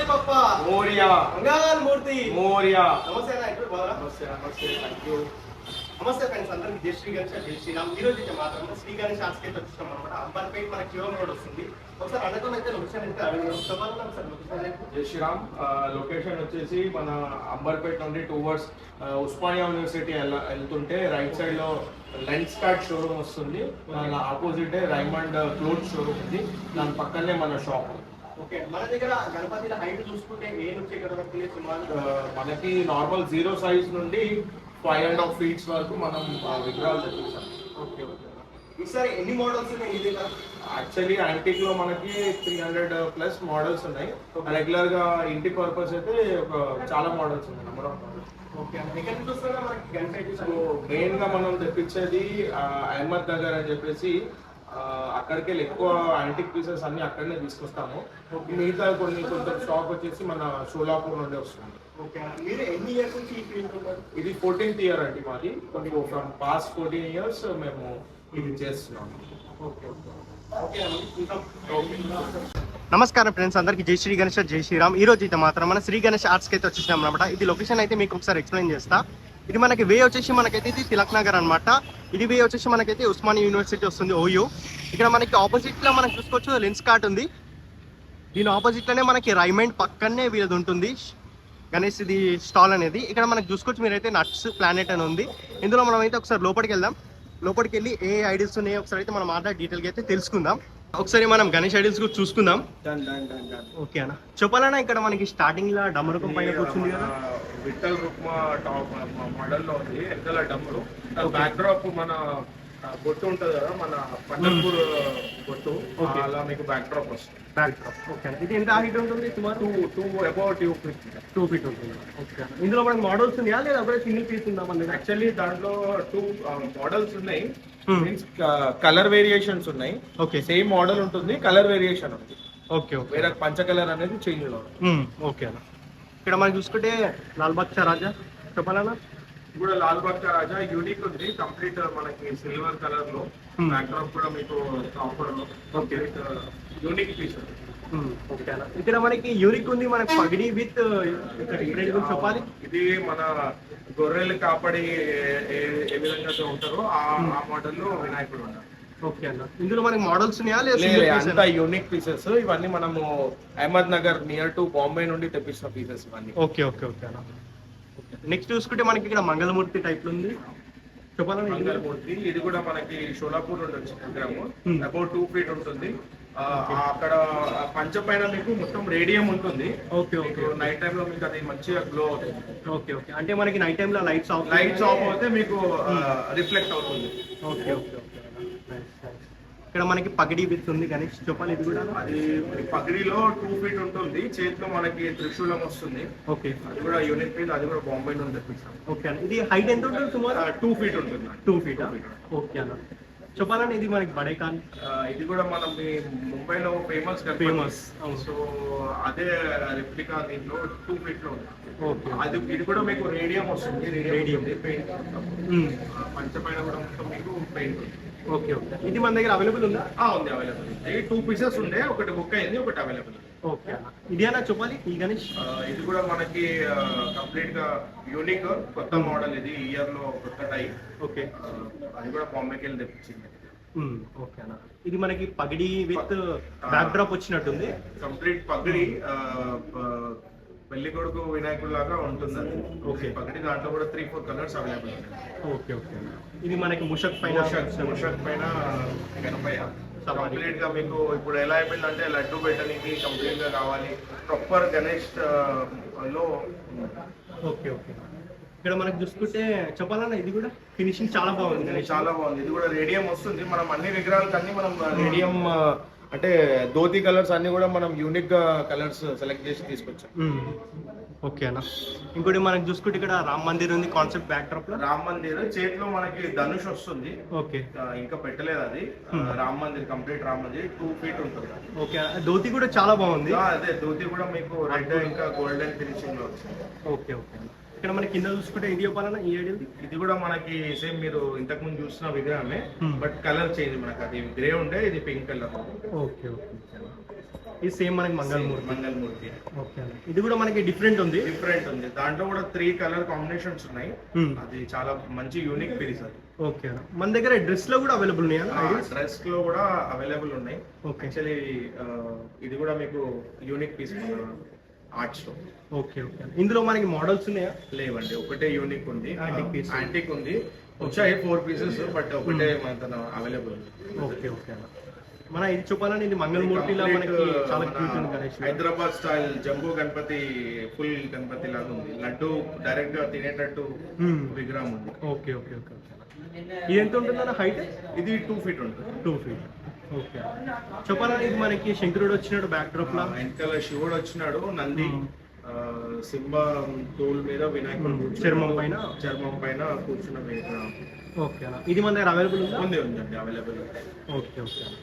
పప్ప మోరియా మంగళమూర్తి మోరియా. నమస్తే అన్న, ఎప్పుడు బాగా నమస్తే నమస్తే, థ్యాంక్ యూ. నమస్తే ఫ్రెండ్స్ అందరికి జై శ్రీ గణేష్ జై శ్రీరామ్. ఈ రోజు అయితే మాత్రం శ్రీ గణేష్ ఆర్ట్స్కి వచ్చాం అనమాట. అంబర్పేట మన క్యూఎం రోడ్ వస్తుంది. ఒకసారి అన్నతో అయితే లొకేషన్ అయితే జై శ్రీరామ్. లొకేషన్ వచ్చేసి మన అంబర్పేట నుండి టువర్డ్స్ ఉస్మానియా యూనివర్సిటీ వెళ్తుంటే రైట్ సైడ్ లో లెన్స్ కార్డ్ షోరూమ్ వస్తుంది. దాని ఆపోజిట్ రైమండ్ క్లోత్ షోరూమ్ ఉంది. దాని పక్కనే మన షాప్. ఓకే, మన దగ్గర గణపతిల హైట్ చూసుకుంటే ఏ నుంచి ఎక్కడ వరకు సుమారు మనకి నార్మల్ 0 సైజ్ నుండి 5.5 feet వరకు మనం విగ్రహాలు తెప్పిస్తాం. Okay okay. ఈసారి ఎన్ని మోడల్స్ ఉన్నాయి ఇది? యాక్చువల్లీ యాంటిక్ లో మనకి 300+ మోడల్స్ ఉన్నాయి. రెగ్యులర్ గా ఇంటి పర్పస్ అయితే చాలా మోడల్స్ ఉన్నాయి, నెంబర్ ఆఫ్ మోడల్స్. ఓకే, ఎక్కడ చూస్తున్నా మనకి గణపతి మెయిన్ గా మనం తెప్పించేది అహ్మద్ నగర్ అని చెప్పేసి, అక్కడికి ఎక్కువ యాంటిక్ పీసెస్ అన్ని అక్కడనే తీసుకొస్తాము. మిగతా కొంచెం స్టాక్ వచ్చేసి మన షోలాపూర్ నుండి వస్తుంది. ఓకే, మీరు ఎన్ని ఇయర్స్ నుంచి ఈ ఫీల్డ్ ఉన్నారు? ఇది 14th ఇయర్ అండి మాది. ఫ్రమ్ పాస్ట్ 14 years మేము ఇది చేస్తున్నాము. Okay okay. నమస్కారం ఫ్రెండ్స్, అందరికి జై శ్రీ గణేష్ జై శ్రీరామ్. ఈ రోజు అయితే మాత్రం మన శ్రీ గణేష్ ఆర్ట్స్కి అయితే వచ్చేసాం అనమాట. ఇది లొకేషన్ అయితే మీకు ఒకసారి ఎక్స్ప్లెయిన్ చేస్తా. ఇది మనకి వే వచ్చేసి మనకైతే ఇది తిలక్ నగర్ అనమాట. ఇది వే వచ్చేసి మనకైతే ఉస్మానియా యూనివర్సిటీ వస్తుంది, ఓయూ. ఇక్కడ మనకి ఆపోజిట్ లో మనం చూసుకోవచ్చు లెన్స్ కార్ట్ ఉంది. దీని ఆపోజిట్ లోనే మనకి రైమండ్ పక్కనే వీళ్ళది ఉంటుంది గణేష్ ఇది స్టాల్ అనేది. ఇక్కడ మనకు చూసుకోవచ్చు మీరైతే నట్స్ ప్లానెట్ అని ఉంది. ఇందులో మనం అయితే ఒకసారి లోపలికి వెళ్దాం. లోపలికి వెళ్ళి ఏ ఐడియాస్ ఉన్నాయో ఒకసారి అయితే మనం మాట్లాడి డీటెయిల్గా అయితే తెలుసుకుందాం. ఒకసారి మనం గణేష్ ఐడియాస్ కూడా చూసుకుందాం. ఓకే అన్న, చెప్పాలన్నా ఇక్కడ మనకి స్టార్టింగ్ లో డమరుకం పైన కూర్చుంది కదా, విఠల్ రుక్మా టాప్ మోడల్ లో ఉంది. వెనకాల డమరు బ్యాక్ డ్రాప్ మన బొట్టు ఉంటుంది కదా, మన పండర్పూర్ బొట్టు, అలా మీకు బ్యాక్ డ్రాప్ వస్తుంది. Back drop. ఓకే, ఇది ఎంత హైట్ ఉంటుంది? సుమారు 2 feet. 2 feet ఉంటుంది. ఓకే, ఇందులో మనకి మోడల్స్ ఉన్నాయా లేదా ఒకటే సింగిల్ పీస్ ఉందా మన దగ్గర? యాక్చువల్లీ దాంట్లో 2 మోడల్స్ ఉన్నాయి. మీన్స్ కలర్ వేరియేషన్స్ ఉన్నాయి. ఓకే, సేమ్ మోడల్ ఉంటుంది, కలర్ వేరియేషన్ ఉంది. Okay okay. వేరే పంచ కలర్ అనేది చేంజ్ లో. ఓకే అన్న, ఇక్కడ మనం చూసుకుంటే లాల్ బాద్షా రాజా చెప్పాలన్నా కూడా లాల్ బాద్షా రాజా యూనిక్ ఉంది. కంప్లీట్ మనకి సిల్వర్ కలర్ లో, బ్యాక్ డ్రాప్ కూడా మీకు కాపర్ లో కంప్లీట్ యూనిక్ పీస్. ఓకే అన్న, ఇక్కడ మనకి యూనిక్ ఉంది మనకి పగిడి విత్ చెప్పాలి. ఇది మన గొర్రెలు కాపాడి ఏ విధంగా ఉంటారో ఆ మోడల్ లో వినాయకుడు ఉన్నారు. ఓకే అన్న, ఇందులో మనకి మోడల్స్ ఉన్నాయా అంతా యూనిక్ పీసెస్ ఇవన్నీ. మనము అహ్మద్ నగర్ నియర్ టు బాంబే నుండి తెప్పించిన పీసెస్ ఇవన్నీ. ఓకే ఓకే ఓకే అన్న. నెక్స్ట్ చూసుకుంటే మనకి ఇక్కడ మంగళమూర్తి టైప్ లో ఉంది చెప్పాలని. మంగళమూర్తి ఇది కూడా మనకి షోలాపూర్ నుండి వచ్చిన విగ్రహము. అబౌట్ 2 feet ఉంటుంది. అక్కడ పంచ పైన మీకు మొత్తం రేడియం ఉంటుంది. Okay okay. నైట్ టైమ్ లో మీకు అది మంచిగా గ్లో అవుతుంది. ఓకే ఓకే, అంటే మనకి నైట్ టైమ్ లో లైట్స్ ఆఫ్ అవుతే మీకు రిఫ్లెక్ట్ అవుతుంది. Okay okay okay. ఇక్కడ మనకి పగిడి విత్ ఉంది గణేష్ చెప్పాలి. ఇది కూడా అది పగిడిలో 2 feet ఉంటుంది. చేతిలో మనకి త్రిశూలం వస్తుంది. ఓకే, అది కూడా యూనిక్ పీస్. అది కూడా బాంబే నుండి తెప్పిస్తాం. ఓకే అన్న, ఇది హైట్ ఎంత ఉంటుంది? సుమారు 2 feet ఉంటుంది. 2 feet. ఓకే అన్న, చెప్పాలని ఇది మనకి బడేకాన్. ఇది కూడా మనం ముంబైలో ఫేమస్. సో అదే రిప్లికా దీంట్లో 2 feet లో ఉంది. ఓకే, అది ఇది కూడా మీకు రేడియం వస్తుంది. రేడియం పెయింట్ పంచ పైన కూడా మొత్తం మీకు పెయింట్ ఉంది. ఓకే ఓకే, ఇది మన దగ్గర అవైలబుల్ ఉందా? ఉంది, అవైలబుల్. 2 pieces ఉండే, ఒకటి బుక్ అయింది, ఒకటి అవైలబుల్. ఓకే అన్న, ఇది అన్న చెప్పాలి ఈ గణేష్. ఇది కూడా మనకి కంప్లీట్ గా యూనిక్ కొత్త మోడల్. ఇది ఇయర్ లో కొత్త టైప్. ఓకే, అది కూడా బాంబేకి వెళ్ళి తెప్పించింది. ఓకే అన్న, ఇది మనకి పగిడి విత్ బ్యాక్ డ్రాప్ వచ్చినట్టుంది. కంప్లీట్ పగిడి పెళ్లి కొడుకు వినాయకుడు లాగా ఉంటుంది. ఓకే, పగిడి దాంట్లో కూడా 3-4 కలర్స్ అవైలబుల్ ఉన్నాయి. ఓకే ఓకే, ఇది మనకి ముషక్ పైన గణపయ్య కంప్లీట్ గా మీకు ఇప్పుడు ఎలా అయిపోయిందంటే లడ్డు పెట్టడానికి కంప్లీట్ గా కావాలి ప్రాపర్ గణేష్ లో. ఓకే ఓకే, ఇక్కడ మనకి చూసుకుంటే చెప్పాలన్నా ఇది కూడా ఫినిషింగ్ చాలా బాగుంది. చాలా బాగుంది. ఇది కూడా రేడియం వస్తుంది. మనం అన్ని విగ్రహాలకు అన్ని మనం రేడియం అంటే ధోతి కలర్స్ అన్ని కూడా మనం యూనిక్ గా కలర్స్ సెలెక్ట్ చేసి తీసుకొచ్చాం. ఓకే అన్న, ఇంకోటి మనకి చూసుకుంటే ఇక్కడ రామ్ మందిర్ ఉంది కాన్సెప్ట్ బ్యాక్ డ్రాప్ లో. రామ్ మందిర్ చేతిలో మనకి ధనుష్ వస్తుంది. ఓకే, ఇంకా పెట్టలేదు అది. రామ్ మందిర్ కంప్లీట్ రామ్ మందిర్ 2 feet ఉంటుంది. ఓకే, ధోతి కూడా చాలా బాగుంది. అదే ధోతి కూడా మీకు రెడ్ ఇంకా గోల్డెన్ ఫినిషింగ్ లో వచ్చింది. ఓకే ఓకే, ఇక్కడ మనకి కింద చూసుకుంటే ఇది చెప్పాలన్నా ఈ ఐడియా. ఇది కూడా మనకి సేమ్ మీరు ఇంతకు ముందు చూసిన విగ్రహమే, బట్ కలర్ చేంజ్. మనకి అది గ్రే ఉండే, ఇది పింక్ కలర్. ఓకే ఓకే, ఇది సేమ్ మనకి మంగళమూర్తి. మంగళమూర్తి ఓకే అన్న, ఇది కూడా మనకి డిఫరెంట్ ఉంది. డిఫరెంట్ ఉంది, దాంట్లో కూడా 3 కలర్ కాంబినేషన్స్ ఉన్నాయి. అది చాలా మంచి యూనిక్ పీస్ అది. ఓకే అన్న, మన దగ్గర డ్రెస్ లో కూడా అవైలబుల్ ఉన్నాయా? డ్రెస్ లో కూడా అవైలబుల్ ఉన్నాయి. ఓకే, యాక్చువల్లీ ఇది కూడా మీకు యూనిక్ పీస్ ఆర్ట్స్ లో. ఓకే ఓకే అన్న, ఇందులో మనకి మోడల్స్ ఉన్నాయా? లేవండి, ఒకటే యూనిక్ ఉంది, Antique piece. యాంటిక్ ఉంది. వచ్చాయి 4 పీసెస్, బట్ ఒకటే మన అవైలబుల్. ఓకే ఓకే అన్న, మన ఇది చూపాలని ఇది మంగళమూర్తిలా మనకి చాలా క్యూట్ ఉంది Ganesh. Hyderabad style jumbo Ganapati, full Ganapati లాగా ఉంది. లడ్డు డైరెక్ట్ గా తినేటట్టు విగ్రహం ఉంది. ఓకే ఓకే ఓకే ఓకే, ఇది ఎంత ఉంటుందన్న హైట్? ఇది 2 ఫీట్ ఉంటుంది. 2 ఫీట్. ఓకే, చెప్పాలని ఇది మనకి శంకరుడు వచ్చినాడు బ్యాక్ డ్రాప్ లా, వెనకాల శివుడు వచ్చినాడు, నంది సింహ తోలు మీద వినాయకుడు చర్మం పైన కూర్చున్న విగ్రహం. ఓకే అన్న, ఇది మన దగ్గర అవైలబుల్ ఉందా? ఉందండి, అవైలబుల్. ఓకే ఓకే అన్న,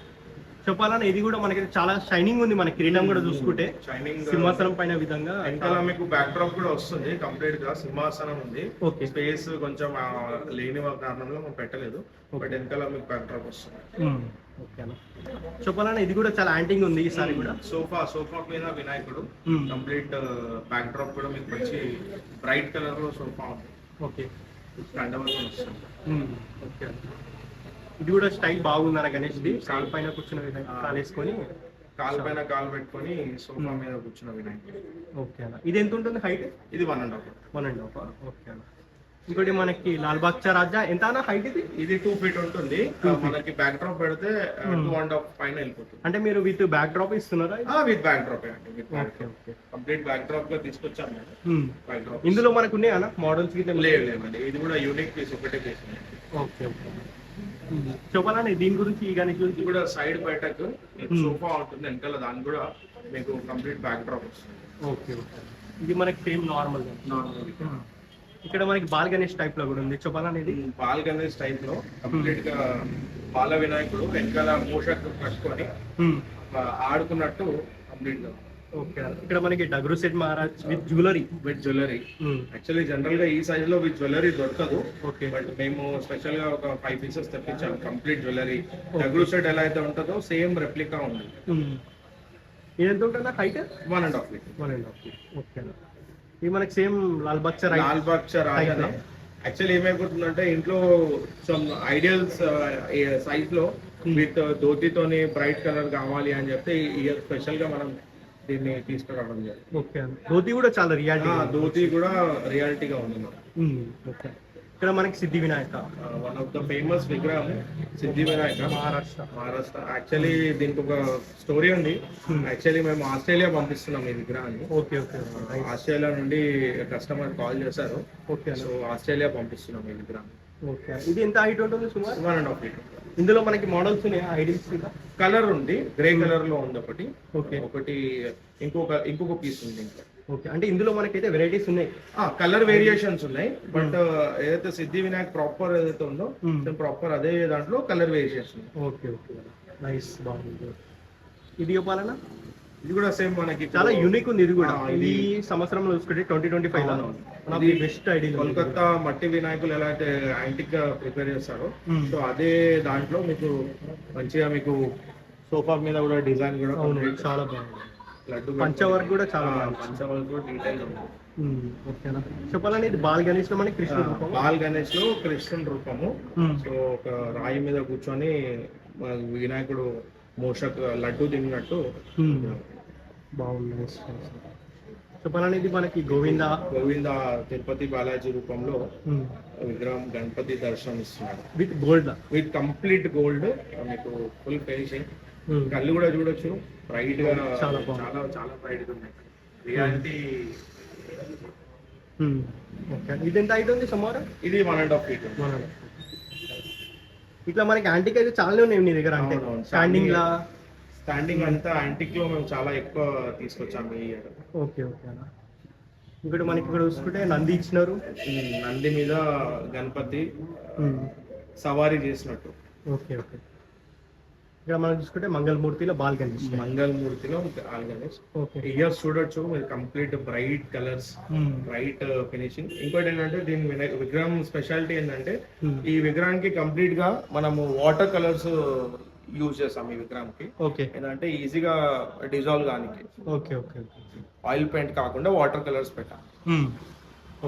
చెప్పాలని ఇది కూడా మనకి చాలా షైనింగ్ ఉంది. మన కిరీటం కూడా చూసుకుంటే షైనింగ్ సింహాసనం పైన విధంగా వెనకాల మీకు బ్యాక్ డ్రాప్ కూడా వస్తుంది. కంప్లీట్ గా సింహాసనం ఉంది. ఓకే, స్పేస్ కొంచెం లేని కారణంలో మనం పెట్టలేదు, బట్ వెనకాల మీకు బ్యాక్ డ్రాప్ వస్తుంది. ఓకే అన్న, చెప్పాలని ఇది కూడా చాలా యాంటింగ్ ఉంది ఈసారి కూడా. సోఫా మీద వినాయకుడు, కంప్లీట్ బ్యాక్ డ్రాప్ కూడా మీకు మంచి బ్రైట్ కలర్ లో సోఫా ఉంది. ఓకే, స్టాండబుల్ వస్తుంది. ఓకే, ఇది కూడా స్టైల్ బాగుంది అన్న గణేష్. ఇది కాలు పైన కూర్చున్న విధంగా కాలు వేసుకొని, కాలు పైన కాలు పెట్టుకొని సోఫా మీద కూర్చున్న వినాయకుడు. ఓకే అన్న, ఇది ఎంత ఉంటుంది హైట్? ఇది 1.5. 1.5. ఓకే అన్న, ఇంకోటి మనకి లాల్ బాగ్చా రాజా ఎంత అన్న హైట్? ఇది 2 ఫీట్ ఉంటుంది. మనకి బ్యాక్ డ్రాప్ పెడితే 2.5 పైన వెళ్ళిపోతుంది. అంటే మీరు విత్ బ్యాక్ డ్రాప్ ఇస్తున్నారా? విత్ బ్యాక్ డ్రాప్ అండి, okay okay, complete back drop లో తీసుకొచ్చాము. బ్యాక్ డ్రాప్ ఇందులో మనకు ఉన్నాయా అన్న మోడల్స్ గిట్ల? లేవండి, ఇది కూడా యూనిక్ పీస్, ఒకటే పీస్. ఓకే ఓకే, చెప్పాలని దీని గురించి ఈ గణేష్ గురించి కూడా సైడ్ బయటకు సోఫా ఉంటుంది, వెనకాల దాని కూడా మీకు కంప్లీట్ బ్యాక్ డ్రాప్ వస్తుంది. ఓకే ఓకే, ఇది మనకి సేమ్ నార్మల్. ఇక్కడ మనకి బాల్ గణేష్ టైప్ లో కూడా ఉంది. చెప్పాలని ఇది బాల్ గణేష్ టైప్ లో కంప్లీట్ గా బాల వినాయకుడు వెనకాల మూషక్ కట్టుకొని ఆడుకున్నట్టు కంప్లీట్ గా. ఓకే, ఇక్కడ మనకి Dagdu Seth Maharaj with jewellery. Actually general గా ఈ సైజ్ లో విత్ జ్యువెలరీ దొరకదు. ఓకే, బట్ మేము స్పెషల్ గా ఒక 5 పీసెస్ తెప్పించాము. కంప్లీట్ జ్యువెలరీ డగ్రు సెట్ ఎలా అయితే ఉంటుందో సేమ్ రెప్లికా ఉంది. ఇది ఎంత ఉంటుందా హైట్? 1.5 ఫీట్. 1.5 ఫీట్. ఓకే, ఇది మనకి సేమ్ లాల్ బాగ్చా రాజానే. యాక్చువల్లీ ఏమైపోతుందంటే ఇంట్లో సమ్ ఐడియల్స్ సైజ్ లో విత్ ధోతితోని బ్రైట్ కలర్ కావాలి అని చెప్తే ఇయర్ స్పెషల్ గా మనం దీన్ని తీసుకురావడం జరిగింది. ఓకే, ధోతి కూడా చాలా రియాలిటీ. ధోతి కూడా రియాలిటీగా ఉంది. ఓకే, ఇక్కడ మనకి సిద్ధి Vinayaka, one of the famous విగ్రహం సిద్ధి వినాయక, మహారాష్ట్ర. యాక్చువల్లీ దీనికి ఒక స్టోరీ ఉంది. యాక్చువల్లీ మేము ఆస్ట్రేలియా పంపిస్తున్నాం ఈ విగ్రహాన్ని. ఓకే ఓకే, ఆస్ట్రేలియా నుండి కస్టమర్ కాల్ చేశారు. ఓకే, సో ఆస్ట్రేలియా పంపిస్తున్నాం ఈ విగ్రహం. ఓకే, ఇది ఎంత హైట్ ఉంటుంది సుమారు? 1.5 ఫీట్. ఇందులో మనకి మోడల్స్ ఉన్నాయా? ఐడియల్స్ కలర్ ఉంది, గ్రే కలర్ లో ఉంది ఒకటి. ఓకే, ఒకటి ఇంకొక పీస్ ఉంది ఇంకా. ఓకే, అంటే ఇందులో మనకైతే వెరైటీస్ ఉన్నాయి, కలర్ వేరియేషన్స్ ఉన్నాయి. బట్ ఏదైతే సిద్ధి వినాయక్ ప్రాపర్ ఏదైతే ఉందో ప్రాపర్ అదే దాంట్లో కలర్ వేరియేషన్స్ ఉన్నాయి. ఓకే ఓకే, నైస్, బాగుంది. ఇది చెప్పాలన్నా ఇది కూడా సేమ్ మనకి చాలా యూనిక్ ఉంది. ఇది కూడా ఇది సంవత్సరంలో చూసుకుంటే 2025 బెస్ట్ ఐడియా. కోల్కతా మట్టి వినాయకులు ఎలా అయితే యాంటిక్ గా ప్రిపేర్ చేస్తారో, సో అదే దాంట్లో మీకు మంచిగా మీకు సోఫా మీద కూడా డిజైన్ కూడా చాలా బాగుంది. లడ్డు పంచవర్క్ కూడా చాలా బాగుంది. పంచవర్క్ కూడా డీటెయిల్ ఉంది. ఓకేనా, చెప్పాలని ఇది బాల్ గణేష్ లో మనకి కృష్ణుడు రూపం. బాల్ గణేష్ లో కృష్ణుడు రూపము. సో ఒక రాయి మీద కూర్చొని వినాయకుడు మోషక్ లడ్డు తిన్నట్టు బాగుంది. చెప్పాలని ఇది మనకి గోవింద తిరుపతి బాలాజీ రూపంలో విగ్రహం గణపతి దర్శనం ఇస్తున్నాడు విత్ కంప్లీట్ గోల్డ్. మీకు ఫుల్ ఫినిషింగ్, కళ్ళు కూడా చూడొచ్చు బ్రైట్ గా, చాలా చాలా బ్రైట్ గా ఉన్నాయి. రియాలిటీ. ఇది ఎంత హైట్ ఉంది సుమారు? ఇది 1.5 ఫీట్. ఇట్లా మనకి యాంటిక్ అయితే చాలా ఉన్నాయి నీ దగ్గర. అంటే స్టాండింగ్ అంతా యాంటిక్ లో మేము చాలా ఎక్కువ తీసుకొచ్చాము ఈ ఇయర్. ఓకే ఓకే అన్న, ఇక్కడ మనకి ఇక్కడ చూసుకుంటే నంది ఇచ్చినారు. నంది మీద గణపతి సవారీ చేసినట్టు. ఓకే ఓకే, ఇక్కడ మనం చూసుకుంటే మంగళమూర్తిలో బాల్ గణేష్. ఓకే, ఇయర్స్ చూడొచ్చు మీరు complete bright colours, bright finishing. ఇంకోటి ఏంటంటే దీని విగ్రహం స్పెషాలిటీ ఏంటంటే ఈ విగ్రహానికి కంప్లీట్ గా మనము వాటర్ కలర్స్ యూజ్ చేస్తాం ఈ విగ్రహంకి. ఓకే ఏంటంటే ఈజీగా డిజాల్వ్ కానికి. Okay okay okay oil paint కాకుండా వాటర్ కలర్స్ పెట్టాం.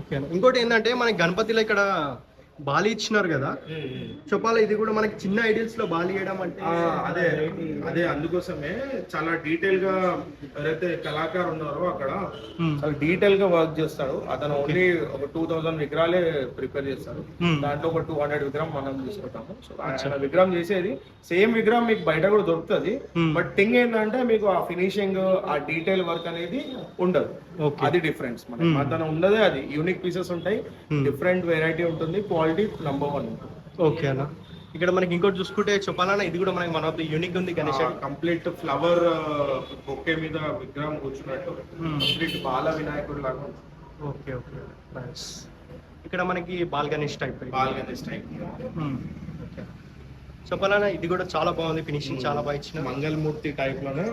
ఓకే అన్న. ఇంకోటి ఏంటంటే మనకి గణపతిలో ఇక్కడ బాలి ఇచ్చినారు కదా, చెప్పాలి ఇది కూడా మనకి చిన్న ఐడియల్స్ లో బాలి వేయడం అంటే అదే అదే అందుకోసమే చాలా డీటెయిల్ గా ఎవరైతే కళాకారు ఉన్నారో అక్కడ చాలా డీటెయిల్ గా వర్క్ చేస్తాడు. అతను ఓన్లీ ఒక 2000 విగ్రహాలే ప్రిపేర్ చేస్తాడు. దాంట్లో ఒక 200 విగ్రహం మనం తీసుకుంటాము. సో ఆయన విగ్రహం చేసేది సేమ్ విగ్రహం మీకు బయట కూడా దొరుకుతుంది. బట్ థింగ్ ఏంటంటే మీకు ఆ ఫినిషింగ్ ఆ డీటెయిల్ వర్క్ అనేది ఉండదు. అది డిఫరెన్స్. మనకి అతను ఉండదే అది యూనిక్ పీసెస్ ఉంటాయి, డిఫరెంట్ వెరైటీ ఉంటుంది, క్వాలిటీ నెంబర్ 1 ఉంటుంది. ఓకే అన్న. ఇక్కడ మనకి ఇంకోటి చూసుకుంటే చెప్పాలన్నా ఇది కూడా మనకి మన యూనిక్ ఉంది గణేష్. కంప్లీట్ ఫ్లవర్ బొకే మీద విగ్రహం కూర్చున్నట్టు కంప్లీట్ బాల వినాయకుడు లాగా ఉంటుంది. Okay okay nice. ఇక్కడ మనకి ball Ganesh type. Ball Ganesh type. చెప్పాలన్నా ఇది కూడా చాలా బాగుంది, ఫినిషింగ్ చాలా బాగా ఇచ్చిన. మంగళమూర్తి టైప్ లోనే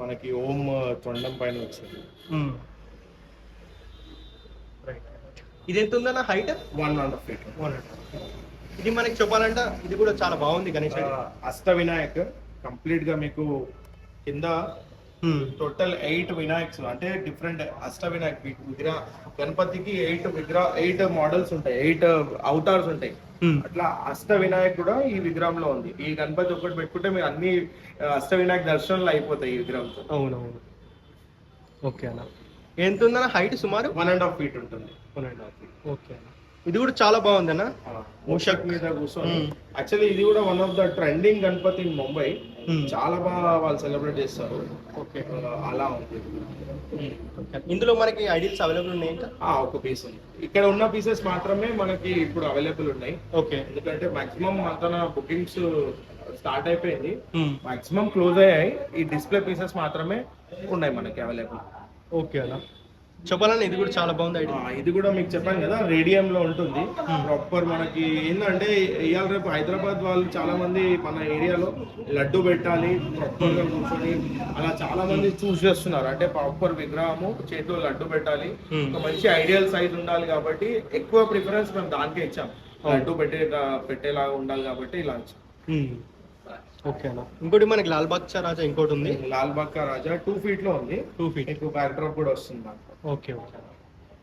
మనకి ఓం తొండం పైన వచ్చింది. ఇది ఎంత ఉందన్న హైట్? 1.5 feet. ఇది మనకి చెప్పాలంటే ఇది కూడా చాలా బాగుంది గణేష్. అష్ట వినాయక్ కంప్లీట్ గా మీకు కింద టోటల్ 8 వినాయక్స్ అంటే డిఫరెంట్ అష్ట వినాయక్ విగ్రహ గణపతికి 8 మోడల్స్ ఉంటాయి, 8 అవతార్స్ ఉంటాయి. అట్లా అష్ట వినాయక్ కూడా ఈ విగ్రహంలో ఉంది. ఈ గణపతి ఒకటి పెట్టుకుంటే మీరు అన్ని అష్ట వినాయక్ దర్శనాలు అయిపోతాయి ఈ విగ్రహంతో. అవునవును. ఓకే అన్న. ఎంత ఉందన్న హైట్? సుమారు 1.5 feet ఉంటుంది. 1.5 feet. ఓకే అన్న. ఇది కూడా చాలా బాగుంది అన్న. మూషక్ మీద కూర్చొని యాక్చువల్లీ ఇది కూడా one of the trending Ganapati in Mumbai. చాలా బాగా వాళ్ళు సెలబ్రేట్ చేస్తారు. ఓకే అలా ఉంది. ఇందులో మనకి ఐడియల్స్ అవైలబుల్ ఉన్నాయి ఇంకా? ఒక పీస్ ఉంది. ఇక్కడ ఉన్న పీసెస్ మాత్రమే మనకి ఇప్పుడు అవైలబుల్ ఉన్నాయి. ఓకే. ఎందుకంటే మాక్సిమం అంతా బుకింగ్స్ స్టార్ట్ అయిపోయింది, మాక్సిమం క్లోజ్ అయ్యాయి. ఈ డిస్ప్లే పీసెస్ మాత్రమే ఉన్నాయి మనకి అవైలబుల్. ఓకే అన్న. చెప్పాలన్నా ఇది కూడా చాలా బాగుంది ఐడియా. ఇది కూడా మీకు చెప్పాను కదా రేడియం లో ఉంటుంది. ప్రాపర్ మనకి ఏంటంటే ఇవాళ రేపు హైదరాబాద్ వాళ్ళు చాలా మంది మన ఏరియాలో లడ్డు పెట్టాలి ప్రాపర్ గా కూర్చొని అలా చాలా మంది చూస్ చేస్తున్నారు. అంటే ప్రాపర్ విగ్రహము చేతిలో లడ్డు పెట్టాలి, ఒక మంచి ఐడియల్ సైజ్ ఉండాలి కాబట్టి ఎక్కువ ప్రిఫరెన్స్ మేము దానికే ఇచ్చాం. లడ్డు పెట్టేలాగా ఉండాలి కాబట్టి ఇలా ఇచ్చాం. ఓకే అన్న. ఇంకోటి మనకి లాల్ బాగ్ రాజా ఇంకోటి ఉంది. లాల్ బాగ్ రాజా 2 feet లో ఉంది. 2 feet. ఎక్కువ బ్యాక్ డ్రాప్ కూడా వస్తుంది దాంట్లో. Okay okay.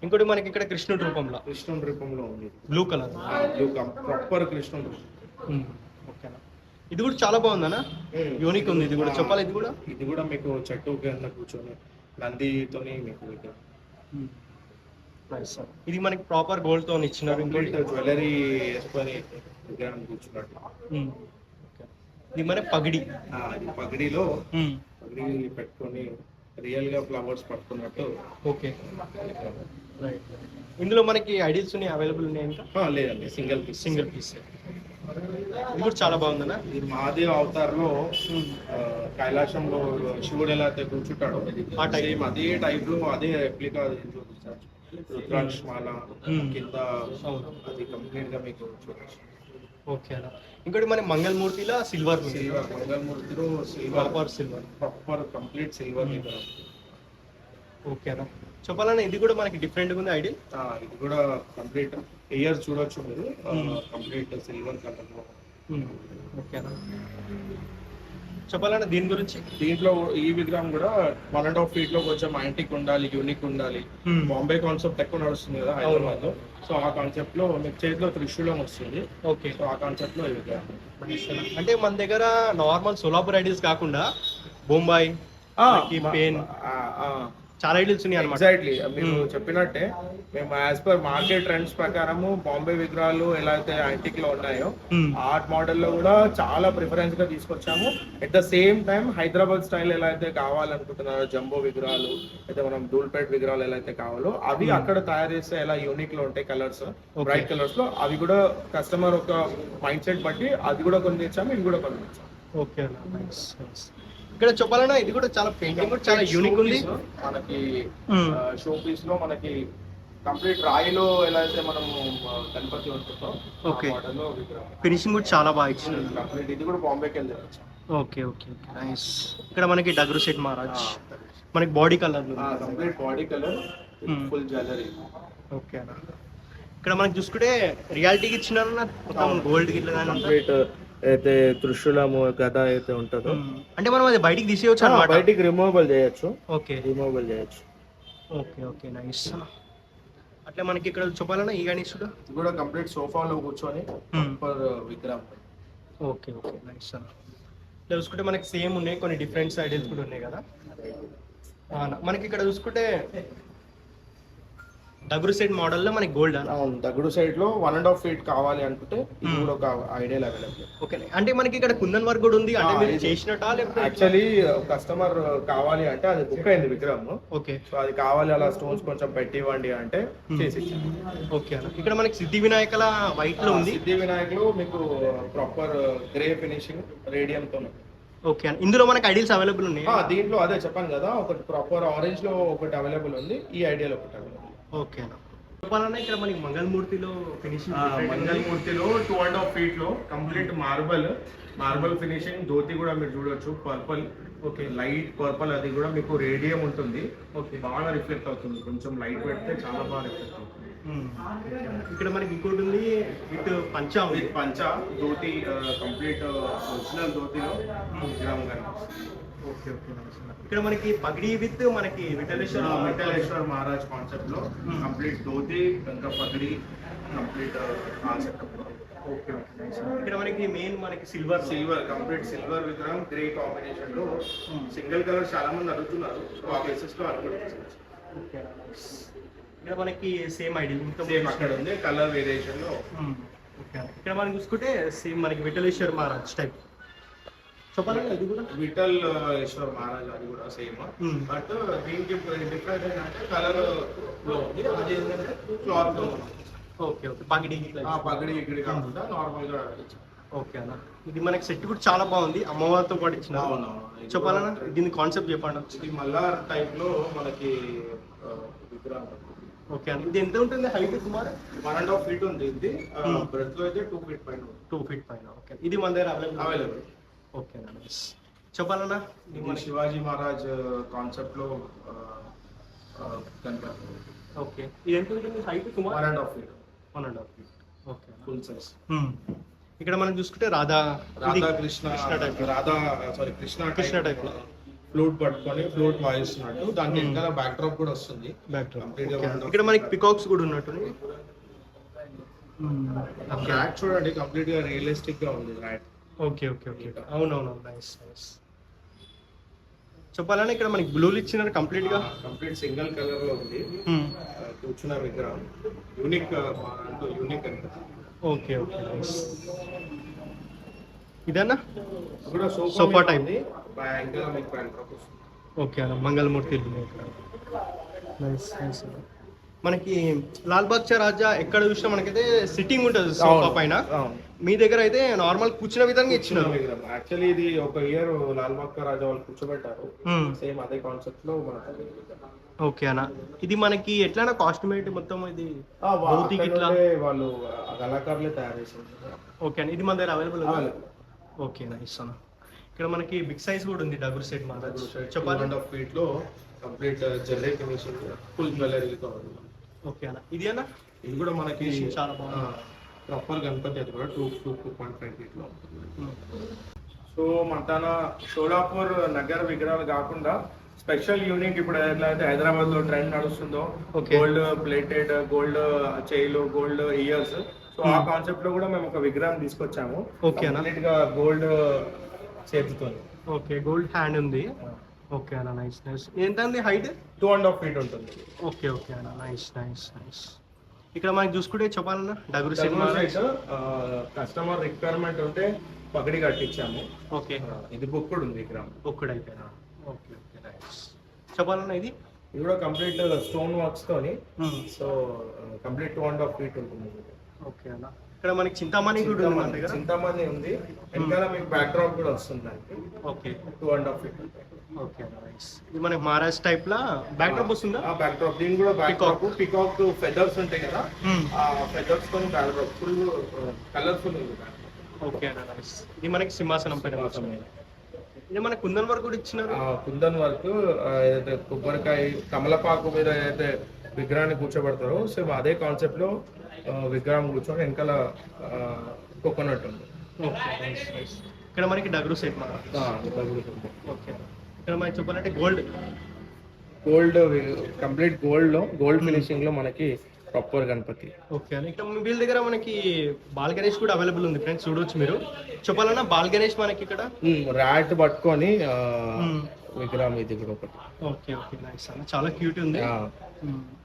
ఇంకోటి మనకి ఇక్కడ కృష్ణుడి రూపంలో ఉంది. బ్లూ కలర్ ప్రాపర్ కృష్ణుడి రూపం. ఓకే అన్న. ఇది కూడా చాలా బాగుందన్న, యూనిక్ ఉంది. ఇది కూడా చెప్పాలి. ఇది కూడా మీకు చెట్టు కింద కూర్చొని నందితోని మీకు ఇది మనకి ప్రాపర్ గోల్డ్ తో ఇచ్చినారు. ఇంకోటి జ్యువెలరీ వేసుకొని విగ్రహం కూర్చున్నట్టు. ఇది మన పగిడి. పగిడిలో పగిడి పెట్టుకొని రియల్ గా ఫ్లవర్స్ పట్టుకున్నట్టు. ఓకే. ఇందులో మనకి ఐడియల్స్ అవైలబుల్ ఉన్నాయి ఇంకా? లేదండి, సింగిల్ పీస్. ఇది కూడా చాలా బాగుందన్న. ఇది మహాదేవ్ అవతార్లో కైలాసంలో శివుడు ఎలా అయితే కూర్చుంటాడో అదే టైప్ లో అదే రెప్లికా చూపిస్తారు. రుద్రాక్ష మాల కింద అది కంప్లీట్ గా మీకు చూడొచ్చు. ఓకే అన్న. ఇంకోటి మన మంగళమూర్తిలో సిల్వర్ మంగళమూర్తిలో ప్రాపర్ కంప్లీట్ సిల్వర్. ఓకే అన్న. చెప్పాలన్నా ఇది కూడా మనకి డిఫరెంట్ గా ఉంది ఐడియల్. ఇది కూడా కంప్లీట్ ఇయర్ చూడొచ్చు మీరు, కంప్లీట్ సిల్వర్ కలర్ లో. ఓకే అన్న. చెప్పాలన్నా దీని గురించి? దీంట్లో ఈ విగ్రహం కూడా 1.5 feet లో కొంచెం యాంటిక్ ఉండాలి, యూనిక్ ఉండాలి. బాంబే కాన్సెప్ట్ ఎక్కువ నడుస్తుంది కదా హైదరాబాద్ లో. సో ఆ కాన్సెప్ట్ లో మీకు చేతిలో త్రిశూలం వస్తుంది. ఓకే. సో ఆ కాన్సెప్ట్ లో ఈ విగ్రహం అంటే మన దగ్గర నార్మల్ సోలాపూర్ ఐడియల్స్ కాకుండా బొంబాయి పెయిన్ చాలా ఐడియల్స్ ఉన్నాయి అన్నమాట. ఎగ్జాక్ట్లీ మీరు చెప్పినట్టే మేము యాజ్ పర్ మార్కెట్ ట్రెండ్స్ ప్రకారము బాంబే విగ్రహాలు ఎలా అయితే యాంటిక్ లో ఉన్నాయో ఆర్ట్ మోడల్ లో కూడా చాలా ప్రిఫరెన్స్ గా తీసుకొచ్చాము. At the same time Hyderabad style ఎలా అయితే కావాలనుకుంటున్నారో జంబో విగ్రహాలు అయితే మనం ధూల్పేట్ విగ్రహాలు ఎలా అయితే కావాలో అవి అక్కడ తయారు చేస్తే ఎలా యూనిక్ లో ఉంటాయి కలర్స్, బ్రైట్ కలర్స్ లో అవి కూడా కస్టమర్ ఒక మైండ్ సెట్ బట్టి అది కూడా కొన్ని తెచ్చాము, ఇవి కూడా కొన్ని తెచ్చాము. ఓకే. ఇక్కడ చెప్పాలన్నా ఇది కూడా చాలా పెయింటింగ్ కూడా చాలా యూనిక్ ఉంది. మనకి షో పీస్ లో మనకి కంప్లీట్ రాయిలో ఎలా అయితే మనం గణపతి ఉంటుందో మోడల్లో ఫినిషింగ్ కూడా చాలా బాగా ఇచ్చింది. కంప్లీట్ ఇది కూడా బాంబేకి వెళ్ళి. Okay okay okay nice. ఇక్కడ మనకి డగ్రు సెట్ మహారాజ్ మనకి body colour, complete body colour, full jewellery. Okay అన్న. ఇక్కడ మనకి చూసుకుంటే రియాలిటీకి ఇచ్చినారు మొత్తం గోల్డ్ గిట్ల కంప్లీట్ అయితే త్రిశూలము గద అయితే ఉంటుందో అంటే మనం అది బయటికి తీసేయచ్చు అన్నమాట. బయటికి రిమూవబుల్ చేయొచ్చు. ఓకే రిమూవబుల్ చేయొచ్చు. Okay okay nice. అట్లా మనకి ఇక్కడ చెప్పాలన్నా ఈ గణేశుడు ఇది కూడా కంప్లీట్ సోఫాలో కూర్చొని సూపర్ విగ్రహం. ఓకే ఓకే నైస్ అన్న. ఇట్లా చూసుకుంటే మనకి సేమ్ ఉన్నాయి, కొన్ని డిఫరెంట్ ఐడియాస్ కూడా ఉన్నాయి కదా. మనకి ఇక్కడ చూసుకుంటే డగురు సెట్ మోడల్లో మనకి గోల్డ్ అన్న. అవును, దగుడు సైడ్ లో 1.5 feet కావాలి అనుకుంటే ఇది కూడా ఒక ఐడియల్ అవైలబుల్. ఓకే అంటే మనకి ఇక్కడ కుందన్ వర్క్ కూడా ఉంది, అంటే మీరు చేసినట్టా లేకపోతే యాక్చువల్లీ కస్టమర్ కావాలి అంటే అది బుక్ అయింది విగ్రహం. ఓకే సో అది కావాలి అలా స్టోన్స్ కొంచెం పెట్టి ఇవ్వండి అంటే చేసి ఇచ్చాము. ఓకే అన్న. ఇక్కడ మనకి సిద్ధి వినాయకుల వైట్ లో ఉంది. సిద్ధి వినాయకులు మీకు ప్రాపర్ గ్రే ఫినిషింగ్ రేడియం తో. ఓకే అన్న. ఇందులో మనకి ఐడియల్స్ అవైలబుల్ ఉన్నాయి. దీంట్లో అదే చెప్పాను కదా, ఒకటి ప్రాపర్ ఆరెంజ్ లో ఒకటి అవైలబుల్ ఉంది, ఈ ఐడియాలో ఒకటి అవైలబుల్. ఓకే అన్న. చెప్పాలన్నా ఇక్కడ మనకి మంగళమూర్తిలో ఫినిషింగ్ మంగళమూర్తిలో 2.5 feet లో కంప్లీట్ మార్బల్ ఫినిషింగ్. ధోతి కూడా మీరు చూడొచ్చు, పర్పల్. ఓకే, లైట్ పర్పల్, అది కూడా మీకు రేడియం ఉంటుంది. ఓకే, బాగా రిఫ్లెక్ట్ అవుతుంది. కొంచెం లైట్ పెడితే చాలా బాగా రిఫ్లెక్ట్ అవుతుంది. ఇక్కడ మనకి ఇంకోటి ఉంది, ఇటు పంచా ఉంది. పంచ ధోతి కంప్లీట్ ఒరిజినల్ ధోతిలో విగ్రహం కనిపిస్తుంది. Okay okay. ఇక్కడ మనకి పగడి విత్ మనకి విఠలేశ్వర మహారాజ్ కాన్సెప్ట్ లో కంప్లీట్ ధోతి ఇంకా పగడి కంప్లీట్ కాన్సెప్ట్. Okay okay. ఇక్కడ మనకి మెయిన్ మనకి సిల్వర్ కంప్లీట్ సిల్వర్ విగ్రహం గ్రే కాంబినేషన్ లో. సింగిల్ కలర్ చాలా మంది అడుగుతున్నారు, సో ఆ కేసెస్ లో అనుకుంటున్నాను. ఓకే. ఇక్కడ మనకి సేమ్ ఐడియా సేమ్ అక్కడ ఉంది, కలర్ వేరియేషన్ లో. ఓకే. ఇక్కడ మనం చూసుకుంటే సేమ్ మనకి విఠలేశ్వర మహారాజ్ టైప్ చెప్పాలంటే అది కూడా విఠలేశ్వర మహారాజ్, అది కూడా సేమ్. బట్ దీనికి డిఫరెన్స్ ఏంటంటే కలర్ లో ఉంది, అది ఏంటంటే క్లాత్ లో. Okay okay. పగిడి ఇక్కడి కాకుండా నార్మల్ గా. ఓకే అన్న. ఇది మనకి సెట్ కూడా చాలా బాగుంది, అమ్మవారితో పాటు ఇచ్చిన. చెప్పాలన్నా దీని కాన్సెప్ట్ చెప్పండి. ఇది మల్లార్ టైప్ లో మనకి విగ్రహం. ఓకే అన్న. ఇది ఎంత ఉంటుంది హైట్ సుమారు? 1.5 feet ఉంది. ఇది బ్రెత్ లో అయితే 2 feet పైన. 2 feet పైన. ఓకే. ఇది మన దగ్గర అవైలబుల్. ఓకే అన్న. చెప్పాలన్నా ఇది శివాజీ మహారాజ్ కాన్సెప్ట్ లో కనిపిస్తుంది. ఓకే. ఇది ఎంత ఉంటుంది హైట్ సుమారు? 1.5 feet. 1.5 feet. Okay. Full size. ఇక్కడ మనం చూసుకుంటే కృష్ణ టైప్ ఫ్లూట్ పట్టుకొని ఫ్లూట్ వాయిస్తున్నట్టు, దానికి ఇంకా బ్యాక్ డ్రాప్ కూడా వస్తుంది. ఇక్కడ మనకి పికాక్స్ కూడా ఉన్నట్టు. ర్యాట్ చూడండి, కంప్లీట్ గా రియలిస్టిక్ గా ఉంది rat. Okay okay okay. Nice. Nice నైస్. చెప్పాలని ఇక్కడ మనకి బ్లూలు ఇచ్చినారు కంప్లీట్ సింగిల్ కలర్ లో ఉంది. కూర్చున్న విగ్రహం యూనిక్ అనిపిస్తుంది. Okay okay nice. ఇదన్నా కూడా సోఫా టైప్. ఓకే అన్న. Mangalmurti nice nice. మనకి లాల్ బాగ్ రాజా ఎక్కడ చూసినా మనకైతే సిట్టింగ్ ఉంటుంది సోఫా పైన. మీ దగ్గర అయితే నార్మల్ కూర్చున్న విధంగా ఇచ్చినారు. యాక్చువల్లీ ఇది ఒక ఇయర్ లాల్ బాగ్ రాజా వాళ్ళు కూర్చోబెట్టారు, సేమ్ అదే కాన్సెప్ట్ లో మనకి. ఓకే అన్న. ఇది మనకి ఎట్లా కాస్ట్యూమేట్ మొత్తం ఇది వాళ్ళు కళాకారులే తయారు చేశారు. ఓకే అన్న. ఇది మన దగ్గర అవైలబుల్. ఓకే నైస్ అన్న. ఇక్కడ మనకి బిగ్ సైజ్ కూడా ఉంది, డబుల్ సెట్ మహారాజ్. 2.5 feet లో complete jewellery finishing, full jewellery. Okay అన్న. ఇది అన్న ఇది కూడా మనకి చాలా బాగుంది. ప్రాపర్ గణపతి, అది కూడా 2.5 feet లో. సో మన షోలాపూర్ నగర్ విగ్రహాలు కాకుండా స్పెషల్ యూనిక్ ఇప్పుడు ఎట్లయితే హైదరాబాద్ లో ట్రెండ్ నడుస్తుందో, గోల్డ్ ప్లేటెడ్, గోల్డ్ చైలు, గోల్డ్ ఇయర్స్, సో ఆ కాన్సెప్ట్ లో కూడా మేము ఒక విగ్రహం తీసుకొచ్చాము. కంప్లీట్ గా గోల్డ్ చేతితో. ఓకే. గోల్డ్ హ్యాండ్ ఉంది. ఓకే అన్న. Nice nice. ఎంత ఉంది హైట్? 2.5 feet ఉంటుంది. ఓకే ఓకే అన్న. Nice nice nice. ఇక్కడ మనకి చూసుకుంటే చెప్పాలన్నా డగురు కస్టమర్ రిక్వైర్మెంట్ ఉంటే పగడి కట్టించాము. ఓకే. ఇది బుక్కుడు ఉంది విగ్రహం. బుక్కుడు అయిపోయినా. Okay okay nice. చెప్పాలన్నా ఇది కూడా కంప్లీట్ స్టోన్ వర్క్స్ తోని, సో కంప్లీట్ 2.5 feet ఉంటుంది. ఓకే అన్న. ఇక్కడ మనకి చింతామణి కూడా ఉంది. చింతామణి ఉంది, వెనకాల మీకు బ్యాక్ డ్రాప్ కూడా వస్తుంది దానికి. ఓకే. 2.5 feet. Okay nice. ఇది మనకి మహారాజ్ టైప్ లా బ్యాక్ డ్రాప్ వస్తుందా? Back drop. దీని కూడా బ్యాక్ డ్రాప్ పికాక్ ఫెదర్స్ ఉంటాయి కదా, ఆ ఫెదర్స్ తో బ్యాక్ డ్రాప్ ఫుల్ కలర్ఫుల్ ఉంది. ఓకే అన్న. నైస్. ఇది మనకి సింహాసనం పైన. ఇది మన కుందన్ వర్క్ కూడా ఇచ్చినారు. కుందన్ వర్క్ ఏదైతే కొబ్బరికాయ కమలపాకు మీద ఏదైతే విగ్రహాన్ని కూర్చోబెడతారో, సో అదే కాన్సెప్ట్ లో విగ్రహం కూర్చొని వెనకాల కోకోనట్ ఉంది. Okay nice nice. ఇక్కడ మనకి డగరు సెట్ మన ఓకే. ఇక్కడ మనకి చెప్పాలంటే గోల్డ్ గోల్డ్ కంప్లీట్ గోల్డ్ లో గోల్డ్ ఫినిషింగ్ లో మనకి ప్రాపర్ గణపతి. ఓకే అని ఇక్కడ వీళ్ళ దగ్గర మనకి బాల్ గణేష్ కూడా అవైలబుల్ ఉంది ఫ్రెండ్స్, చూడొచ్చు మీరు. చెప్పాలన్నా బాల్ గణేష్ మనకి ఇక్కడ ర్యాట్ పట్టుకొని విగ్రహం ఇది కూడా ఒకటి. ఓకే ఓకే నైస్ అన్న, చాలా క్యూట్ ఉంది.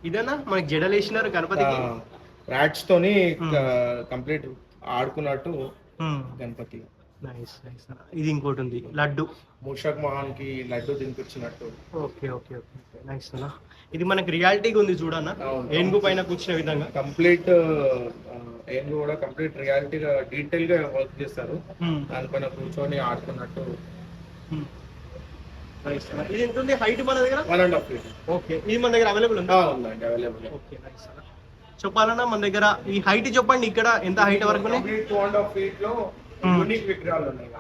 ఇదేనా మనకి జడలు వేసినారు గణపతికి ర్యాట్స్ తోని కంప్లీట్ ఆడుకున్నట్టు గణపతి. నైస్ నైస్ అన్న. ఇది ఇంకోటి ఉంది లడ్డు, మూషక్ మహాన్ కి లడ్డు తినిపించినట్టు. ఓకే ఓకే ఓకే నైస్ అన్న. ఇది మనకి రియాలిటీగా ఉంది చూడన్న, ఏనుగు పైన కూర్చునే విధంగా కంప్లీట్ ఏనుగు కూడా కంప్లీట్ రియాలిటీగా డీటెయిల్ గా వర్క్ చేస్తారు. దానిపైన కూర్చొని ఆడుకున్నట్టు. నైస్ అన్న. ఇది ఎంత ఉంది హైట్ మన దగ్గర? 1.5 feet. ఓకే, ఇది మన దగ్గర అవైలబుల్ ఉందా? ఉందండి, అవైలబుల్. ఓకే నైస్ అన్న. చెప్పాలన్నా మన దగ్గర ఈ హైట్ చెప్పండి, ఇక్కడ ఎంత హైట్ వరకు ఉన్నాయి? 2.5 feet లో యూనిక్ విగ్రహాలు ఉన్నాయి.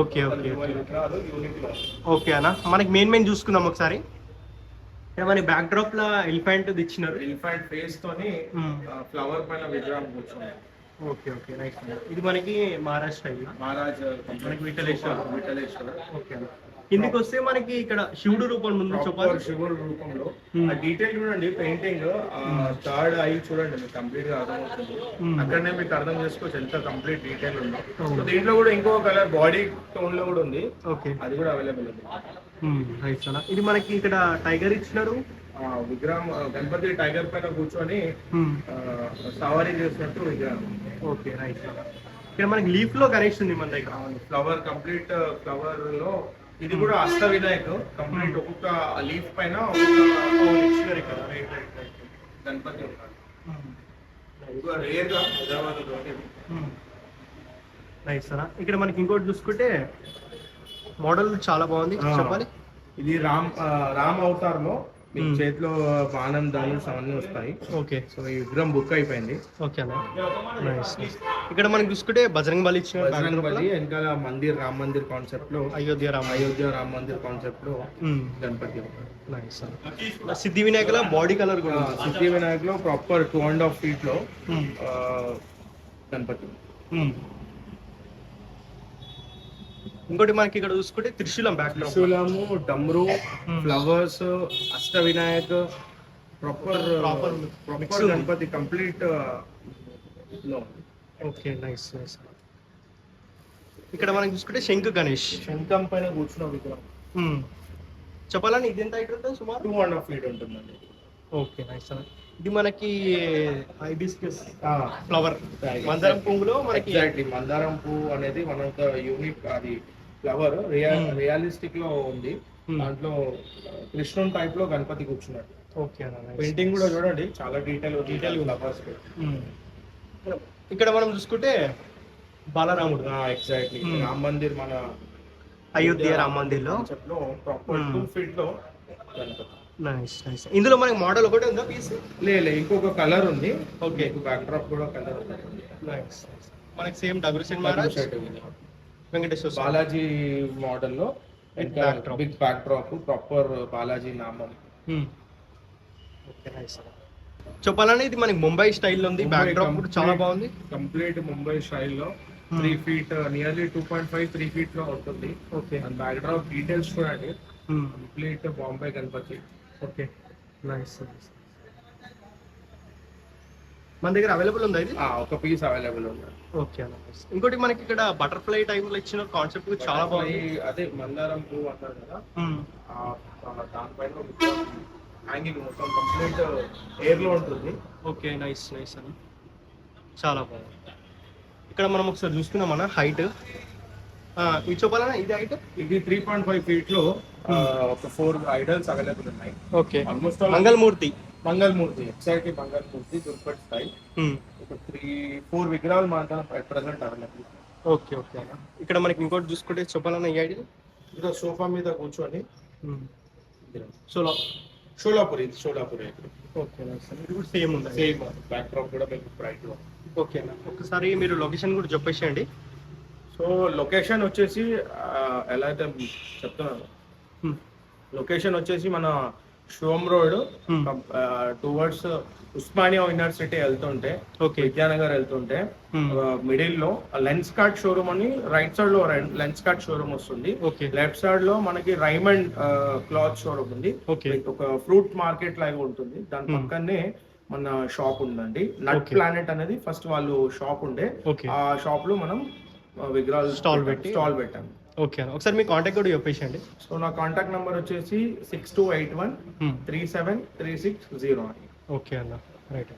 ఓకే ఓకే విగ్రహాలు యూనిక్ లో. ఓకే అన్న, మనకి మెయిన్ చూసుకుందాం ఒకసారి. ఇక్కడ మన బ్యాక్ డ్రాప్ లా ఎలిఫెంట్ ఇచ్చినారు, ఎలిఫెంట్ ఫేస్ తోని ఫ్లవర్ పైన విగ్రహం కూర్చున్నాయి. Okay okay nice. ఇది మనకి మహారాష్ట్ర మహారాజ్ మనకి విఠలేశ్వర. ఓకే. కిందికి వస్తే మనకి ఇక్కడ శివుడు రూపం ముందు చెప్పాలి, శివుడు రూపంలో డీటెయిల్ చూడండి. పెయింటింగ్ థర్డ్ ఐ చూడండి, మీకు కంప్లీట్ గా అర్థమవుతుంది. అక్కడనే మీకు అర్థం చేసుకోవచ్చు ఎంత కంప్లీట్ డీటెయిల్ ఉందో. సో దీంట్లో కూడా ఇంకో కలర్ బాడీ టోన్ లో కూడా ఉంది. ఓకే, అది కూడా అవైలబుల్ ఉంది. రైట్ అన్న. ఇది మనకి ఇక్కడ టైగర్ ఇచ్చినారు, విగ్రహం గణపతి టైగర్ పైన కూర్చొని సవారీ చేసినట్టు విగ్రహం. ఓకే రైట్ అన్న. ఇక్కడ మనకి లీఫ్ లో గణేష్ ఉంది మన దగ్గర, ఫ్లవర్ కంప్లీట్ ఫ్లవర్ లో. ఇది కూడా అష్ట వినాయక్ కంప్లీట్ ఒక్కొక్క లీఫ్ పైన ఇచ్చినారు ఇక్కడ. గణపతి ఉంటారు. రేర్ గా హైదరాబాద్ నైస్ అన్న. ఇక్కడ మనకి ఇంకోటి చూసుకుంటే మోడల్ చాలా బాగుంది చెప్పాలి. ఇది రామ్ అవతార్ లో మీకు చేతిలో బాణం ధనుష్ అవన్నీ వస్తాయి. ఓకే, సో ఈ విగ్రహం బుక్ అయిపోయింది. ఓకే అన్న నైస్. ఇక్కడ మనకి చూసుకుంటే బజరంగ్ బలి ఇచ్చిన వెనకాల మందిర్ రామ్ మందిర్ కాన్సెప్ట్ లో అయోధ్య రామ్ మందిర్ కాన్సెప్ట్ లో గణపతి. నైస్. సిద్ధి వినాయకుల బాడీ కలర్ కూడా సిద్ధి వినాయక్ లో ప్రాపర్ 2.5 feet లో గణపతి. ఇంకోటి మనకి ఇక్కడ చూసుకుంటే త్రిశూలం బ్యాక్ త్రిశూలము, డమ్రు, ఫ్లవర్స్, అష్ట వినాయక్ ప్రాపర్ గణపతి కంప్లీట్ లో. Okay nice nice. ఇక్కడ మనం చూసుకుంటే శంకు గణేష్ శంఖం పైన కూర్చున్న విగ్రహం. చెప్పాలని ఇది ఎంత హైట్ ఉంటుంది? సుమారు 2.5 feet ఉంటుందండి. Okay nice. ఇది మనకి హైబిస్కస్ ఫ్లవర్ మందారం పువ్వులో మనకి ఎగ్జాక్ట్లీ మందారం పువ్వు అనేది వన్ ఆఫ్ ద యూనిక్ అది ఫ్లవర్ రియలిస్టిక్ లో ఉంది. దాంట్లో కృష్ణుని టైప్ లో గణపతి కూర్చున్నాడు. ఓకే, పెయింటింగ్ కూడా చూడండి చాలా డీటెయిల్ ఫ్లవర్స్. ఇక్కడ మనం చూసుకుంటే బాలరాముడు ఎగ్జాక్ట్లీ రామ్ మందిర్ మన అయోధ్య రామ్ మందిర్ లో ప్రాపర్ 2 feet లో గణపతి. Nice nice. ఇందులో మనకి మోడల్ ఒకటే ఉందా పీస్? లేదు, ఇంకొక కలర్ ఉంది. ఓకే, బ్యాక్ డ్రాప్ కూడా కలర్ ఉంది. నైస్. మనకి సేమ్ డగురు మహారాజ్ వెంకటేశ్వర బాలాజీ మోడల్ లో big backdrop proper Balaji నామం. Okay nice. చెప్పాలని ఇది మనకి ముంబై స్టైల్ ఉంది, బ్యాక్ డ్రాప్ కూడా చాలా బాగుంది. కంప్లీట్ ముంబై స్టైల్ లో 3 feet నియర్లీ 2.5 3 feet లో ఉంటుంది. Okay, and backdrop details చూడండి. Complete Bombay Ganapati. Okay nice. మన దగ్గర అవైలబుల్ ఉందా ఇది? ఒక పీస్ అవైలబుల్ ఉంది. ఓకే అన్న. ఇంకోటి మనకి ఇక్కడ బటర్ఫ్లై టైప్ లో ఇచ్చిన కాన్సెప్ట్ చాలా బాగుంది. అదే మందారం పువ్వు అంటారు కదా, దానిపైన హ్యాంగింగ్ మొత్తం కంప్లీట్ ఎయిర్ లో ఉంటుంది. ఓకే నైస్ నైస్ అని చాలా బాగుంది. ఇక్కడ మనం ఒకసారి చూసుకున్నాం అన్న హైట్. ఇది చెప్పాలన్నా ఇది హైట్ ఇది 3.5 feet లో ఒక 4 ఐడల్స్ అవైలబుల్ ఉన్నాయి. Okay, almost Mangalmurti exactly Mangalmurti దుర్పట్ స్టైల్. ఒక 3-4 విగ్రహాలు మాత్రం ప్రెసెంట్ అవైలబుల్. ఓకే ఓకే అన్న. ఇక్కడ మనకి ఇంకోటి చూసుకుంటే చెప్పాలన్నా ఈ ఐడి ఇక్కడ సోఫా మీద కూర్చొని షోలాపురి. ఓకే, ఇది కూడా సేమ్ ఉంది, సేమ్ బ్యాక్ డ్రాప్ కూడా మీకు బ్రైట్ లో. ఓకే అన్న. ఒకసారి మీరు లొకేషన్ కూడా చెప్పేసేయండి. సో లొకేషన్ వచ్చేసి ఎలా అయితే చెప్తున్నాను, లొకేషన్ వచ్చేసి మన షోమ్ road Hmm. Towards Osmania university వెళ్తుంటే, ఓకే. విద్యానగర్ వెళ్తుంటే Hmm. మిడిల్ లో లెన్స్ కార్ట్ షోరూమ్ అని రైట్ సైడ్ లో లెన్స్ కార్ట్ షోరూమ్ వస్తుంది. ఓకే. లెఫ్ట్ సైడ్ లో మనకి రైమండ్ క్లాత్ షోరూమ్ ఉంది. ఓకే. ఒక ఫ్రూట్ మార్కెట్ లాగా ఉంటుంది. దాని Hmm. పక్కనే మన షాప్ ఉందండి. Nut Okay. ప్లానెట్ అనేది ఫస్ట్ వాళ్ళు షాప్ ఉండే. ఓకే. ఆ షాప్ లో మనం విగ్రహాలు Stall పెట్టి. స్టాల్ పెట్టాం. ఓకే అన్న, ఒకసారి మీ కాంటాక్ట్ కూడా చెప్పేసండి. సో నా కాంటాక్ట్ నెంబర్ వచ్చేసి 6281 373609. ఓకే అన్న, రైట్.